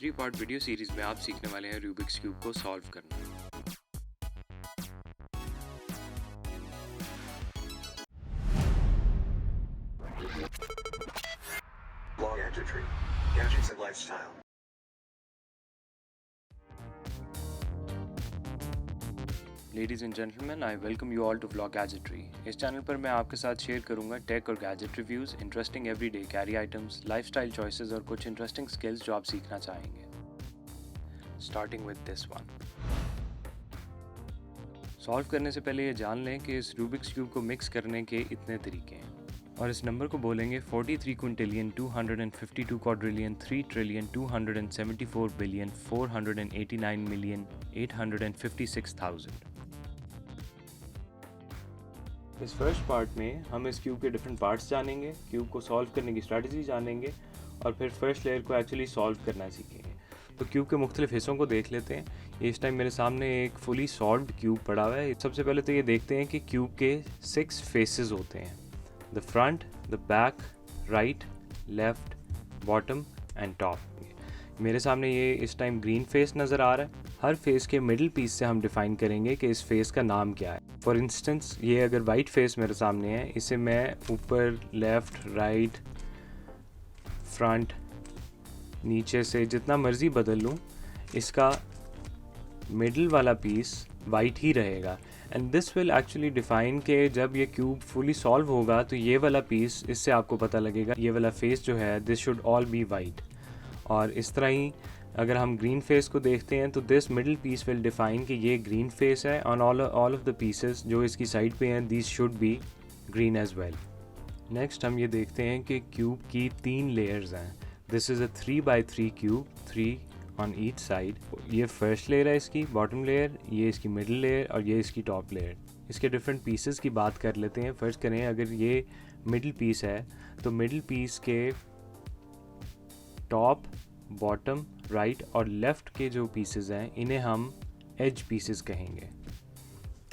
3 part video series में आप सीखने वाले हैं रूबिक्स क्यूब को सॉल्व करना। Blog Gadgetry, Gadgets and Lifestyle. Ladies and gentleman, I welcome you all to vlog gadgetry. इस चैनल पर मैं आपके साथ शेयर करूंगा टेक और gadget reviews, interesting everyday carry items, lifestyle choices और कुछ इंटरेस्टिंग स्किल्स जो आप सीखना चाहेंगे। Starting with this one. Solve करने से पहले ये जान लें कि इस रूबिक्स क्यूब को मिक्स करने के इतने तरीके हैं और इस नंबर को बोलेंगे 43 Quintillion 252 quadrillion 3 trillion 274 billion 489 million 856,000। इस फर्स्ट पार्ट में हम इस क्यूब के डिफरेंट पार्ट्स जानेंगे, क्यूब को सॉल्व करने की स्ट्रैटेजी जानेंगे और फिर फर्स्ट लेयर को एक्चुअली सॉल्व करना सीखेंगे। तो क्यूब के मुख्तलिफ हिस्सों को देख लेते हैं। इस टाइम मेरे सामने एक फुली सॉल्व्ड क्यूब पड़ा हुआ है। सबसे पहले तो ये देखते हैं कि क्यूब के 6 फेसेस होते हैं: the front, the back, right, left, bottom and top. मेरे सामने ये इस टाइम ग्रीन फेस नज़र आ रहा है। हर फेस के मिडिल पीस से हम डिफाइन करेंगे कि इस फेस का नाम क्या है। फॉर इंस्टेंस, ये अगर वाइट फेस मेरे सामने है, इसे मैं ऊपर, लेफ्ट, राइट, फ्रंट, नीचे से जितना मर्ज़ी बदल लूँ, इसका मिडिल वाला पीस वाइट ही रहेगा। And this will actually define के जब ये क्यूब फुली सॉल्व होगा तो ये वाला पीस, इससे आपको पता लगेगा ये वाला फेस जो है this should all B white. और इस तरह ही अगर हम ग्रीन फेस को देखते हैं तो this middle piece will define कि ये ग्रीन फेस है on all of the pieces जो इसकी साइड पे हैं, these should be green as well. Next हम ये देखते हैं कि क्यूब की 3 लेयर्स हैं। This is a 3x3 cube, 3 on each side. ये फर्स्ट लेयर है इसकी, बॉटम लेयर, ये इसकी मिडिल लेयर और ये इसकी टॉप लेयर। इसके डिफरेंट पीसेस की बात कर लेते हैं। फर्स्ट करें, अगर ये मिडिल पीस है तो मिडिल पीस के टॉप, बॉटम, राइट और लेफ़्ट के जो पीसेस हैं इन्हें हम एज पीसेस कहेंगे।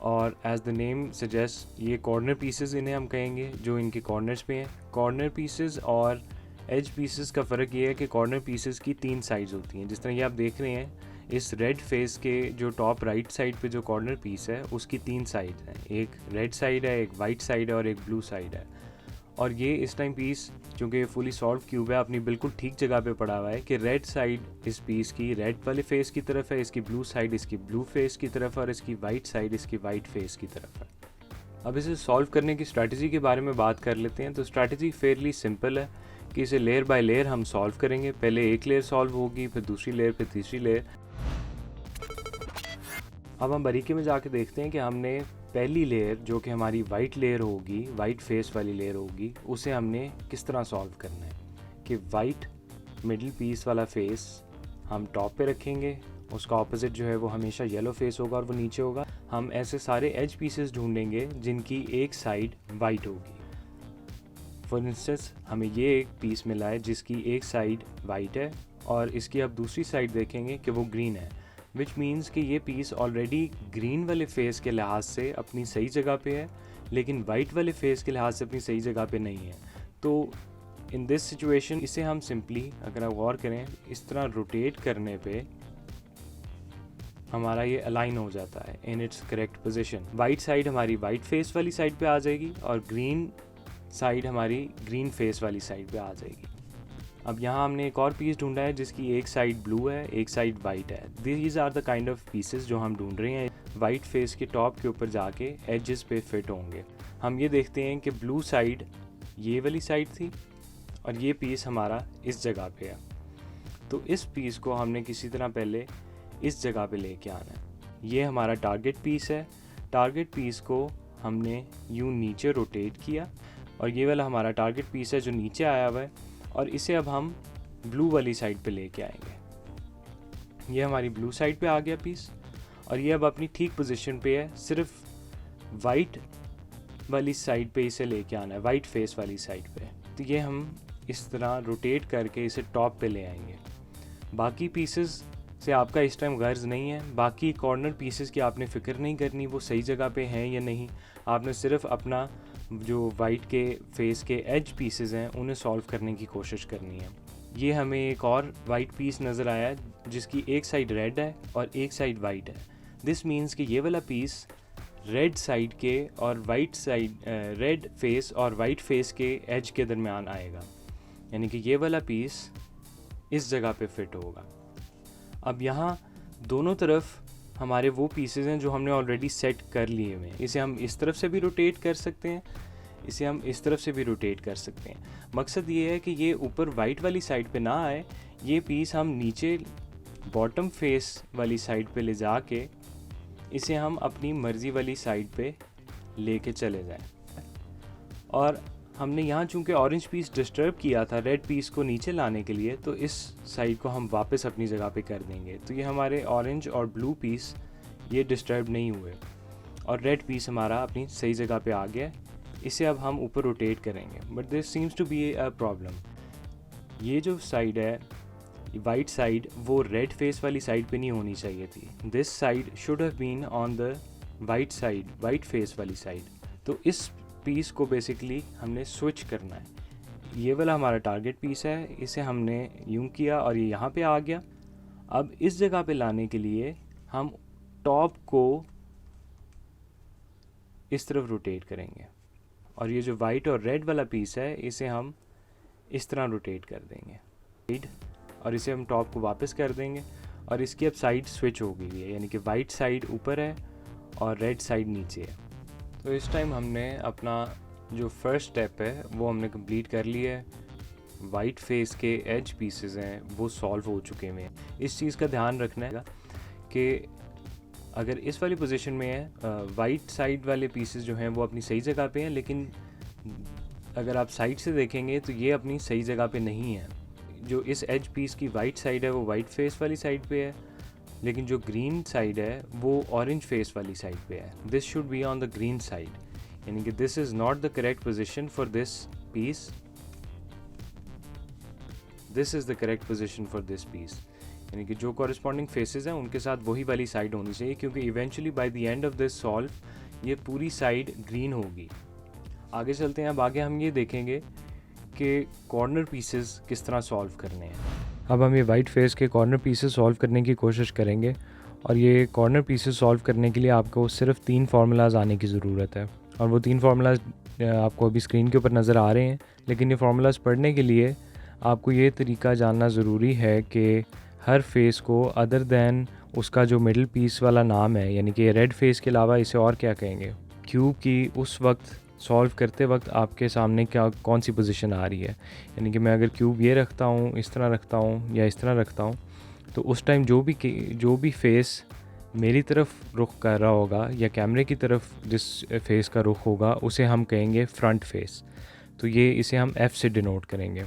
और एज द नेम सजेस्ट, ये कॉर्नर पीसेस इन्हें हम कहेंगे जो इनके कॉर्नर्स पे हैं। कॉर्नर पीसेस और एज पीसेस का फ़र्क ये है कि कॉर्नर पीसेस की 3 साइड्स होती हैं। जिस तरह ये आप देख रहे हैं, इस रेड फेस के जो टॉप राइट साइड पे जो कॉर्नर पीस है उसकी 3 साइड्स हैं। एक रेड साइड है, एक वाइट साइड है और एक ब्लू साइड है। और ये इस टाइम पीस, चूँकि ये फुली सॉल्व क्यूब है, अपनी बिल्कुल ठीक जगह पे पड़ा हुआ है कि रेड साइड इस पीस की रेड वाले फेस की तरफ है, इसकी ब्लू साइड इसकी ब्लू फेस की तरफ है और इसकी वाइट साइड इसकी वाइट फेस की तरफ है। अब इसे सॉल्व करने की स्ट्रैटेजी के बारे में बात कर लेते हैं। तो स्ट्रैटेजी फेयरली सिंपल है कि इसे लेयर बाय लेयर हम सॉल्व करेंगे। पहले एक लेयर सॉल्व होगी, फिर दूसरी लेयर, फिर तीसरी लेयर। अब हम बारीकी में जाके देखते हैं कि हमने पहली लेयर जो कि हमारी वाइट लेयर होगी, वाइट फेस वाली लेयर होगी, उसे हमने किस तरह सॉल्व करना है। कि वाइट मिडिल पीस वाला फेस हम टॉप पे रखेंगे, उसका ऑपोजिट जो है वो हमेशा येलो फेस होगा और वो नीचे होगा। हम ऐसे सारे एज पीसेस ढूंढेंगे जिनकी एक साइड वाइट होगी। फॉर इंस्टेंस, हमें ये एक पीस मिला है जिसकी एक साइड वाइट है और इसकी अब दूसरी साइड देखेंगे कि वो ग्रीन है, विच मीन्स कि ये पीस ऑलरेडी ग्रीन वाले फेस के लिहाज से अपनी सही जगह पे है, लेकिन वाइट वाले फेस के लिहाज से अपनी सही जगह पे नहीं है। तो इन दिस सिचुएशन इसे हम सिंपली, अगर आप गौर करें, इस तरह रोटेट करने पे हमारा ये अलाइन हो जाता है in its correct position. White side हमारी वाइट फेस वाली साइड पे आ जाएगी और ग्रीन साइड हमारी ग्रीन फेस वाली साइड पे आ जाएगी। अब यहाँ हमने एक और पीस ढूंढा है जिसकी एक साइड ब्लू है, एक साइड वाइट है। These are the kind of pieces जो हम ढूंढ रहे हैं, वाइट फेस के टॉप के ऊपर जाके एजेस पे फिट होंगे। हम ये देखते हैं कि ब्लू साइड ये वाली साइड थी और ये पीस हमारा इस जगह पे है। तो इस पीस को हमने किसी तरह पहले इस जगह पे लेके आना है। ये हमारा टारगेट पीस है। टारगेट पीस को हमने यूँ नीचे रोटेट किया और ये वाला हमारा टारगेट पीस है जो नीचे आया हुआ है, और इसे अब हम ब्लू वाली साइड पे लेके आएंगे। ये हमारी ब्लू साइड पे आ गया पीस और ये अब अपनी ठीक पोजीशन पे है। सिर्फ वाइट वाली साइड पे इसे लेके आना है, वाइट फेस वाली साइड पे। तो ये हम इस तरह रोटेट करके इसे टॉप पे ले आएंगे। बाकी पीसेस से आपका इस टाइम गर्ज नहीं है। बाकी कॉर्नर पीसेस की आपने फ़िक्र नहीं करनी वो सही जगह पे हैं या नहीं। आपने सिर्फ अपना जो वाइट के फेस के एज पीसेस हैं उन्हें सॉल्व करने की कोशिश करनी है। ये हमें एक और वाइट पीस नज़र आया जिसकी एक साइड रेड है और एक साइड वाइट है। दिस मीन्स कि ये वाला पीस रेड साइड के और वाइट साइड रेड फेस और वाइट फेस के एज के दरमियान आएगा, यानी कि ये वाला पीस इस जगह पे फिट होगा। अब यहाँ दोनों तरफ हमारे वो पीसेस हैं जो हमने ऑलरेडी सेट कर लिए हुए हैं। इसे हम इस तरफ से भी रोटेट कर सकते हैं, इसे हम इस तरफ से भी रोटेट कर सकते हैं। मकसद ये है कि ये ऊपर वाइट वाली साइड पे ना आए, ये पीस हम नीचे बॉटम फेस वाली साइड पे ले जाके इसे हम अपनी मर्ज़ी वाली साइड पे लेके चले जाएं। और हमने यहाँ चूँकि ऑरेंज पीस डिस्टर्ब किया था रेड पीस को नीचे लाने के लिए, तो इस साइड को हम वापस अपनी जगह पे कर देंगे। तो ये हमारे ऑरेंज और ब्लू पीस ये डिस्टर्ब नहीं हुए और रेड पीस हमारा अपनी सही जगह पे आ गया। इसे अब हम ऊपर रोटेट करेंगे, but this seems to be a problem. ये जो साइड है वाइट साइड, वो रेड फेस वाली साइड पे नहीं होनी चाहिए थी। This side should have been on the white side, white face वाली साइड। तो इस पीस को बेसिकली हमने स्विच करना है। ये वाला हमारा टारगेट पीस है, इसे हमने यूं किया और ये यहाँ पे आ गया। अब इस जगह पे लाने के लिए हम टॉप को इस तरफ रोटेट करेंगे और ये जो वाइट और रेड वाला पीस है इसे हम इस तरह रोटेट कर देंगे और इसे हम टॉप को वापस कर देंगे और इसकी अब साइड स्विच हो गई है, यानी कि वाइट साइड ऊपर है और रेड साइड नीचे है। तो इस टाइम हमने अपना जो फर्स्ट स्टेप है वो हमने कंप्लीट कर लिया है। वाइट फेस के एज पीसेस हैं वो सॉल्व हो चुके हैं। इस चीज़ का ध्यान रखना है कि अगर इस वाली पोजीशन में है वाइट साइड वाले पीसेस जो हैं वो अपनी सही जगह पे हैं, लेकिन अगर आप साइड से देखेंगे तो ये अपनी सही जगह पे नहीं है। जो इस एज पीस की वाइट साइड है वो वाइट फेस वाली साइड पे है, लेकिन जो ग्रीन साइड है वो ऑरेंज फेस वाली साइड पे है। This should be on the green side, यानी कि this is not the correct position for this piece. This is the correct position for this piece, यानी कि जो कॉरस्पॉन्डिंग फेसेस हैं उनके साथ वही वाली साइड होनी चाहिए, क्योंकि eventually by the end of this solve ये पूरी साइड ग्रीन होगी। आगे चलते हैं। अब आगे हम ये देखेंगे कि कॉर्नर पीसेस किस तरह सॉल्व करने हैं। अब हम ये वाइट फेस के कॉर्नर पीसेस सॉल्व करने की कोशिश करेंगे और ये कॉर्नर पीसेस सॉल्व करने के लिए आपको सिर्फ 3 फार्मूलाज आने की ज़रूरत है और वो 3 फार्मूलाज आपको अभी स्क्रीन के ऊपर नज़र आ रहे हैं। लेकिन ये फार्मूलाज पढ़ने के लिए आपको ये तरीका जानना ज़रूरी है कि हर फेस को अदर दैन उसका जो मिडल पीस वाला नाम है, यानी कि रेड फेस के अलावा इसे और क्या कहेंगे। क्यूब की उस वक्त सॉल्व करते वक्त आपके सामने क्या कौन सी पोजीशन आ रही है, यानी कि मैं अगर क्यूब ये रखता हूँ, इस तरह रखता हूँ या इस तरह रखता हूँ, तो उस टाइम जो भी फेस मेरी तरफ रुख कर रहा होगा या कैमरे की तरफ जिस फेस का रुख होगा उसे हम कहेंगे फ्रंट फेस। तो ये इसे हम F से डिनोट करेंगे।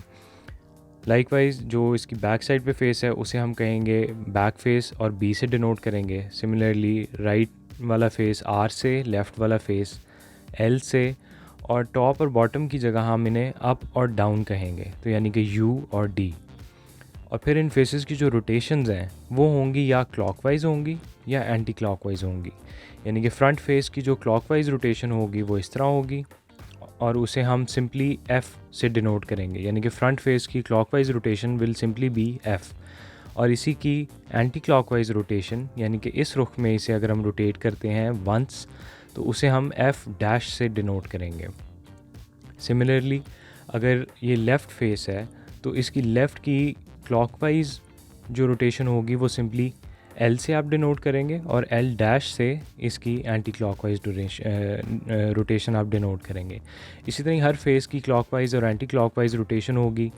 लाइकवाइज जो इसकी बैक साइड पे फेस है उसे हम कहेंगे बैक फेस और B से डिनोट करेंगे। सिमिलरली राइट वाला फेस R से, लेफ़्ट वाला फेस L से, और टॉप और बॉटम की जगह हम इन्हें अप और डाउन कहेंगे, तो यानी कि U और D। और फिर इन फेसेस की जो रोटेशंस हैं वो होंगी या क्लॉकवाइज होंगी या एंटी क्लॉकवाइज होंगी, यानी कि फ्रंट फेस की जो क्लॉकवाइज रोटेशन होगी वो इस तरह होगी और उसे हम सिंपली F से डिनोट करेंगे, यानी कि फ्रंट फेस की clockwise rotation will simply be F। और इसी की एंटी क्लॉकवाइज रोटेशन, यानी कि इस रुख में इसे अगर हम रोटेट करते हैं वंस, तो उसे हम F डैश से डिनोट करेंगे। सिमिलरली अगर ये लेफ़्ट फेस है तो इसकी लेफ़्ट की क्लॉकवाइज जो रोटेशन होगी वो सिंपली L से आप डिनोट करेंगे और L डैश से इसकी एंटी क्लॉकवाइज रोटेशन आप डिनोट करेंगे। इसी तरह हर फेस की क्लॉकवाइज और एंटी क्लॉकवाइज रोटेशन होगी।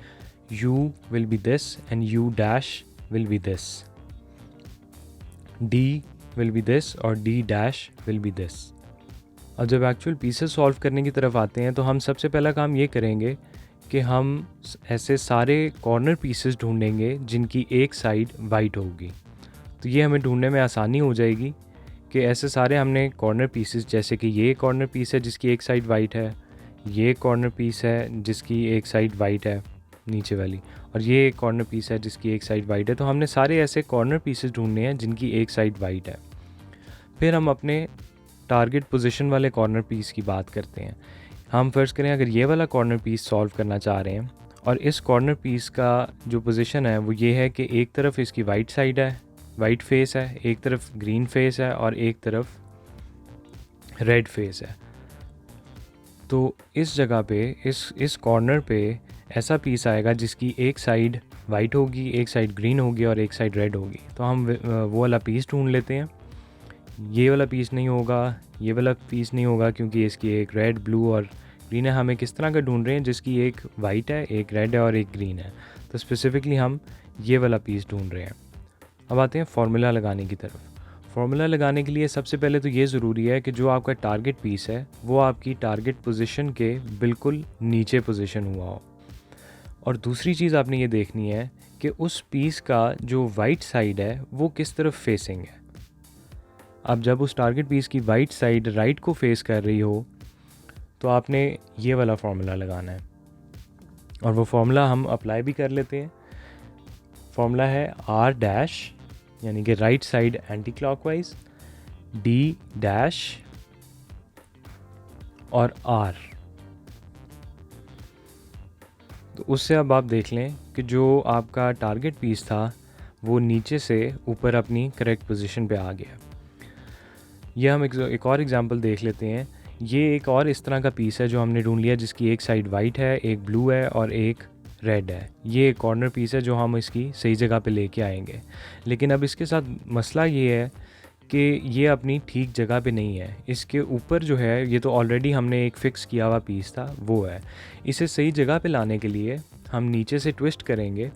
U will be this and U dash will be this, D will be this और D dash will be this. अब जब एक्चुअल पीसेस सॉल्व करने की तरफ आते हैं तो हम सबसे पहला काम ये करेंगे कि हम ऐसे सारे कॉर्नर पीसेस ढूंढेंगे जिनकी एक साइड वाइट होगी। तो ये हमें ढूंढने में आसानी हो जाएगी कि ऐसे सारे हमने कॉर्नर पीसेस, जैसे कि ये कॉर्नर पीस है जिसकी एक साइड वाइट है, ये कॉर्नर पीस है जिसकी एक साइड वाइट है नीचे वाली, और ये एक कॉर्नर पीस है जिसकी एक साइड वाइट है। तो हमने सारे ऐसे कॉर्नर पीसेस ढूंढने हैं जिनकी एक साइड वाइट है। फिर हम अपने टारगेट पोजीशन वाले कॉर्नर पीस की बात करते हैं। हम फ़र्ज़ करें अगर ये वाला कॉर्नर पीस सॉल्व करना चाह रहे हैं और इस कॉर्नर पीस का जो पोजीशन है वो ये है कि एक तरफ इसकी वाइट साइड है, वाइट फेस है, एक तरफ ग्रीन फेस है और एक तरफ रेड फेस है। तो इस जगह पे इस कॉर्नर पे ऐसा पीस आएगा जिसकी एक साइड वाइट होगी, एक साइड ग्रीन होगी और एक साइड रेड होगी। तो हम वो वाला पीस ढूंढ लेते हैं। ये वाला पीस नहीं होगा, ये वाला पीस नहीं होगा क्योंकि इसकी एक रेड, ब्लू और ग्रीन है। हमें किस तरह का ढूंढ रहे हैं जिसकी एक वाइट है, एक रेड है और एक ग्रीन है। तो स्पेसिफिकली हम ये वाला पीस ढूंढ रहे हैं। अब आते हैं फार्मूला लगाने की तरफ। फार्मूला लगाने के लिए सबसे पहले तो ये ज़रूरी है कि जो आपका टारगेट पीस है वो आपकी टारगेट पोजीशन के बिल्कुल नीचे पोजीशन हुआ हो। और दूसरी चीज़ आपने ये देखनी है कि उस पीस का जो वाइट साइड है वो किस तरफ फेसिंग है। अब जब उस टारगेट पीस की वाइट साइड राइट को फेस कर रही हो तो आपने ये वाला फार्मूला लगाना है। और वो फार्मूला हम अप्लाई भी कर लेते हैं। फार्मूला है आर डैश, यानी कि right side anti clockwise, D dash और आर। तो उससे अब आप देख लें कि जो आपका टारगेट पीस था वो नीचे से ऊपर अपनी करेक्ट पोजीशन पे आ गया। यह हम एक और एग्जांपल देख लेते हैं। ये एक और इस तरह का पीस है जो हमने ढूंढ लिया जिसकी एक साइड वाइट है, एक ब्लू है और एक रेड है। ये एक कॉर्नर पीस है जो हम इसकी सही जगह पे लेके आएंगे। लेकिन अब इसके साथ मसला ये है कि ये अपनी ठीक जगह पे नहीं है। इसके ऊपर जो है ये तो ऑलरेडी हमने एक फ़िक्स किया हुआ पीस था वो है। इसे सही जगह पे लाने के लिए हम नीचे से ट्विस्ट करेंगे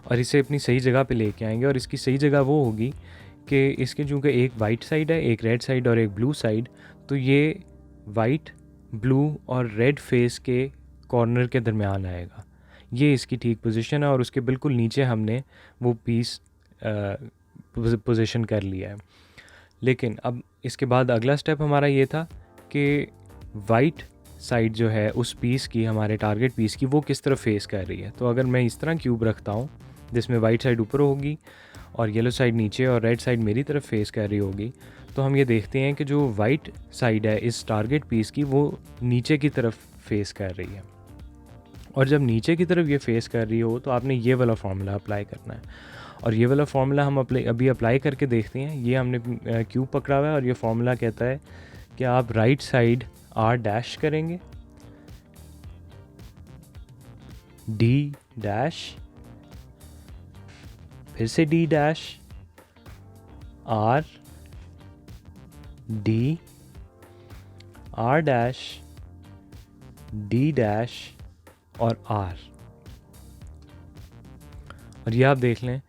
और इसे अपनी सही जगह पे लेके आएंगे। और इसकी सही जगह वो होगी कि इसके चूँकि एक वाइट साइड है, एक रेड साइड और एक ब्लू साइड, तो ये वाइट, ब्लू और रेड फेस के कॉर्नर के दरमियान आएगा। ये इसकी ठीक पोजीशन है और उसके बिल्कुल नीचे हमने वो पीस पोजीशन कर लिया है। लेकिन अब इसके बाद अगला स्टेप हमारा ये था कि वाइट साइड जो है उस पीस की, हमारे टारगेट पीस की, वो किस तरफ फेस कर रही है। तो अगर मैं इस तरह क्यूब रखता हूँ जिसमें वाइट साइड ऊपर होगी और येलो साइड नीचे और रेड साइड मेरी तरफ फेस कर रही होगी, तो हम ये देखते हैं कि जो वाइट साइड है इस टारगेट पीस की वो नीचे की तरफ फेस कर रही है। और जब नीचे की तरफ ये फेस कर रही हो तो आपने ये वाला फार्मूला अप्लाई करना है। और ये वाला फार्मूला हम अभी अप्लाई करके देखते हैं। ये हमने क्यूब पकड़ा हुआ है और ये फार्मूला कहता है कि आप राइट साइड आर डैश करेंगे, डी डैश, फिर से D dash, R, D, R dash, D dash और आर। और ये आप देख लें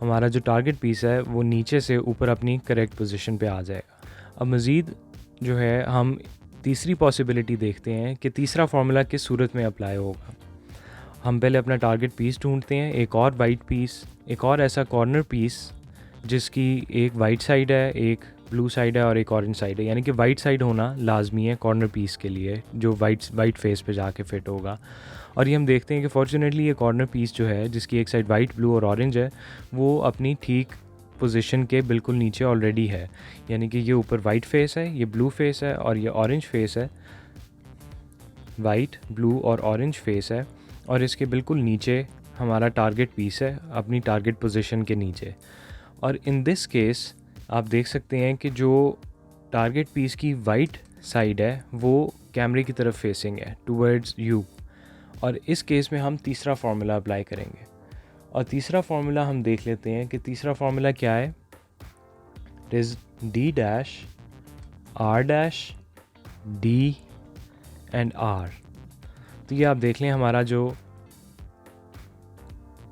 हमारा जो टारगेट पीस है वो नीचे से ऊपर अपनी करेक्ट पोजीशन पे आ जाएगा। अब मज़ीद जो है हम तीसरी पॉसिबिलिटी देखते हैं कि तीसरा फार्मूला किस सूरत में अप्लाई होगा। हम पहले अपना टारगेट पीस ढूंढते हैं, एक और वाइट पीस, एक और ऐसा कॉर्नर पीस जिसकी एक वाइट साइड है, एक ब्लू साइड है और एक ऑरेंज साइड है। यानी कि वाइट साइड होना लाजमी है कॉर्नर पीस के लिए जो वाइट फेस पे जाके फिट होगा। और ये हम देखते हैं कि फॉर्चुनेटली ये कॉर्नर पीस जो है जिसकी एक साइड वाइट, ब्लू और ऑरेंज है वो अपनी ठीक पोजीशन के बिल्कुल नीचे ऑलरेडी है। यानी कि ये ऊपर वाइट फेस है, ये ब्लू फेस है और ये ऑरेंज फेस है। वाइट, ब्लू और ऑरेंज फेस है और इसके बिल्कुल नीचे हमारा टारगेट पीस है अपनी टारगेट पोजीशन के नीचे। और इन दिस केस आप देख सकते हैं कि जो टारगेट पीस की वाइट साइड है वो कैमरे की तरफ फेसिंग है टूवर्ड्स यू। और इस केस में हम तीसरा फार्मूला अप्लाई करेंगे। और तीसरा फार्मूला हम देख लेते हैं कि तीसरा फार्मूला क्या है। It is D dash, R dash, D and R. तो ये आप देख लें हमारा जो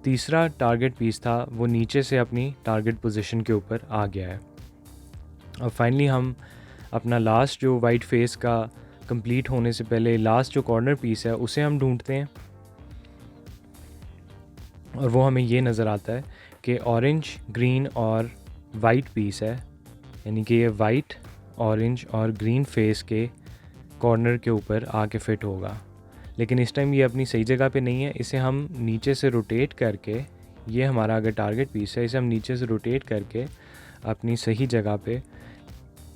तीसरा टारगेट पीस था वो नीचे से अपनी टारगेट पोजीशन के ऊपर आ गया है। और फाइनली हम अपना लास्ट जो वाइट फेस का कंप्लीट होने से पहले लास्ट जो कॉर्नर पीस है उसे हम ढूंढते हैं। और वो हमें ये नज़र आता है कि ऑरेंज, ग्रीन और वाइट पीस है। यानी कि ये वाइट, ऑरेंज और ग्रीन फेस के कॉर्नर के ऊपर आके फिट होगा। लेकिन इस टाइम ये अपनी सही जगह पे नहीं है। इसे हम नीचे से रोटेट करके, ये हमारा अगर टारगेट पीस है, इसे हम नीचे से रोटेट करके अपनी सही जगह पे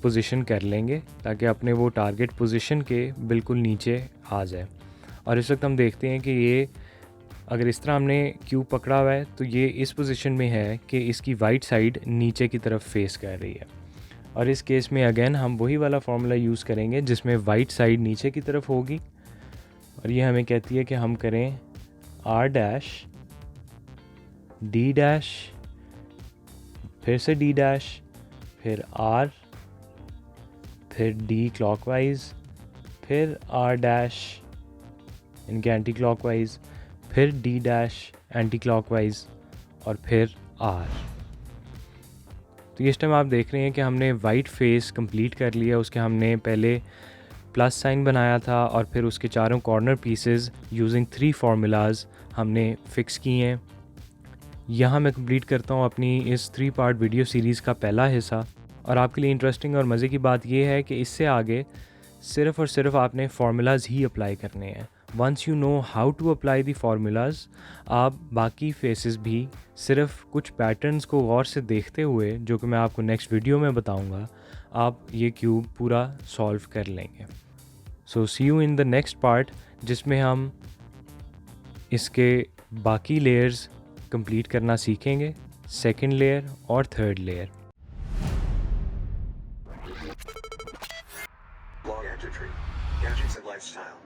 पोजीशन कर लेंगे ताकि अपने वो टारगेट पोजीशन के बिल्कुल नीचे आ जाए। और इस वक्त हम देखते हैं कि ये अगर इस तरह हमने क्यूब पकड़ा हुआ है तो ये इस पोजीशन में है कि इसकी वाइट साइड नीचे की तरफ फेस कर रही है। और इस केस में अगेन हम वही वाला फार्मूला यूज़ करेंगे जिसमें वाइट साइड नीचे की तरफ होगी, और ये हमें कहती है कि हम करें R डैश D डैश, फिर से D डैश, फिर R, फिर D क्लॉकवाइज, फिर R डैश इनके एंटी क्लॉकवाइज, फिर D डैश एंटी क्लॉकवाइज, और फिर R। तो इस टाइम आप देख रहे हैं कि हमने वाइट फेस कंप्लीट कर लिया। उसके हमने पहले प्लस साइन बनाया था और फिर उसके चारों कॉर्नर पीसेस यूजिंग 3 फार्मूलाज हमने फ़िक्स किए हैं। यहाँ मैं कंप्लीट करता हूँ अपनी इस 3 पार्ट वीडियो सीरीज़ का पहला हिस्सा। और आपके लिए इंटरेस्टिंग और मज़े की बात यह है कि इससे आगे सिर्फ़ और सिर्फ आपने फार्मूलाज ही अप्लाई करने हैं। Once you know how to apply the formulas, आप बाकी फेसेस भी सिर्फ कुछ पैटर्न्स को गौर से देखते हुए, जो कि मैं आपको नेक्स्ट वीडियो में बताऊंगा, आप ये क्यूब पूरा सॉल्व कर लेंगे। So see you in the next part, जिसमें हम इसके बाकी लेयर्स कंप्लीट करना सीखेंगे, सेकंड लेयर और third layer. Log entry. Gadgets and lifestyle.